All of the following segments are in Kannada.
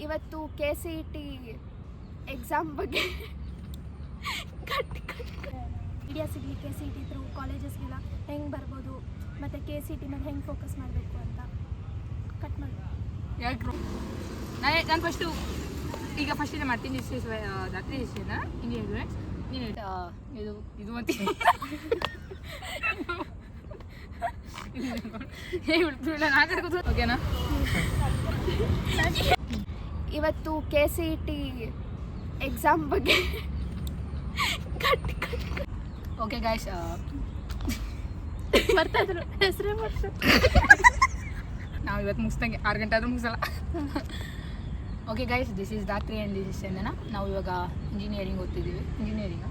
ಇವತ್ತು KCET ಎಕ್ಸಾಮ್ ಬಗ್ಗೆ ಐಡಿಯಾ ಸಿಗಲಿ KCET ಥ್ರೂ ಕಾಲೇಜಸ್ಗೆಲ್ಲ ಹೆಂಗೆ ಬರ್ಬೋದು ಮತ್ತು KCET ಮೇಲೆ ಹೆಂಗೆ ಫೋಕಸ್ ಮಾಡಬೇಕು ಅಂತ ಕಟ್ ಮಾಡಿ. ಯಾಕೆ ನಾನು ಫಸ್ಟು ಈಗ ಫಸ್ಟಿಂದ ಮಾಡ್ತೀನಿ. ದಿಸ್ ಇಸ್ ದಾತ್ರಿ ಇಷ್ಟೇನ ಇಂಜಿನಿಯರ್ ನೀನು ಇದು ಇದು ಅಂತ ಓಕೆನಾ. ಇವತ್ತು KCET ಎಕ್ಸಾಮ್ ಬಗ್ಗೆ ಓಕೆ ಗಾಯ್ಸ್, ಬರ್ತಾ ಇದ್ರು ಹೆಸರೇ ಬರ್ತಾ. ನಾವು ಇವತ್ತು ಮುಗಿಸ್ದಂಗೆ 6 ಗಂಟೆ ಆದರೂ ಮುಗಿಸಲ್ಲ. Okay guys, this is Dhatri and this is Chandana. ನಾವು ಇವಾಗ ಇಂಜಿನಿಯರಿಂಗ್ ಓದ್ತಿದ್ದೀವಿ. ಇಂಜಿನಿಯರಿಂಗ್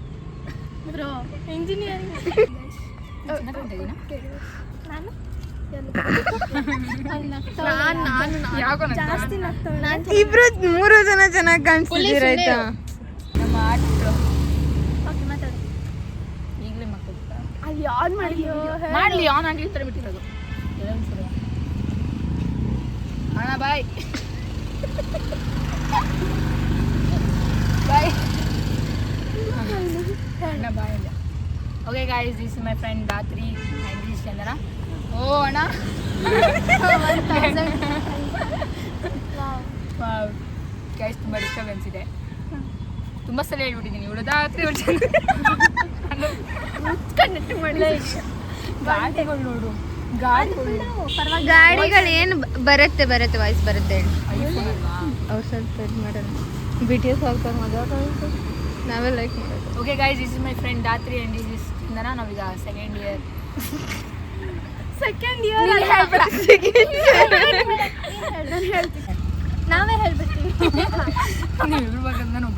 ನಾನು ಜಾಸ್ತಿ ಇಬ್ರು 3 ಜನ ಚೆನ್ನಾಗಿ ಕಾಣಿಸ್ತಿದ್ದೀರ ಆಯ್ತಾ. ನಮ್ಮ ಆರ್ಟ್ ಓಕೆ ಮಾತಾಡಿ. ಈಗಲೇ ಮಕ್ಕಳು ಅಲ್ಲಿ ಆನ್ ಮಾಡಲಿ ಆನ್ ಆಗಿ ಈ ಥರ ಬಿಟ್ಟಿರೋದು. ಅಣ್ಣ ಬಾಯ್ ಬಾಯ್ ಅಣ್ಣ ಬಾಯ್ ಅಲ್ಲ. Okay guys, this is my friend Dhatri and this Chandana. ಓ ಅಣ್ಣ ಗೈಸ್, ತುಂಬ ಡಿಸ್ಟರ್ಬೆನ್ಸ್ ಇದೆ. ತುಂಬ ಸಲ ಹೇಳ್ಬಿಟ್ಟಿದ್ದೀನಿ ಇವಳು ದಾತ್ರಿ ಗಾಡಿಗಳು ನೋಡು, ಗಾಡಿಗಳು ಏನು ಬರುತ್ತೆ ವಾಯ್ಸ್ ಬರುತ್ತೆ ಹೇಳಿ. ಐಫೋನ್ ಅಲ್ವಾ? ಅವ್ರು ಸ್ವಲ್ಪ ಇದು ಮಾಡೋಣ. BTS ಹೋಗ್ತಾರೆ ಮಜಾ ನಾವೇ ಲೈಕ್ ಮಾಡೋದು. Okay guys, this is my friend Dhatri and this is Chandana. ನಾವೀಗ ಸೆಕೆಂಡ್ ಇಯರ್ ನಾವೇ ಹೇಳ್ಬಿಡ್ತೀವಿ. ನೀವು ಇರ್ಬೇಕಂತ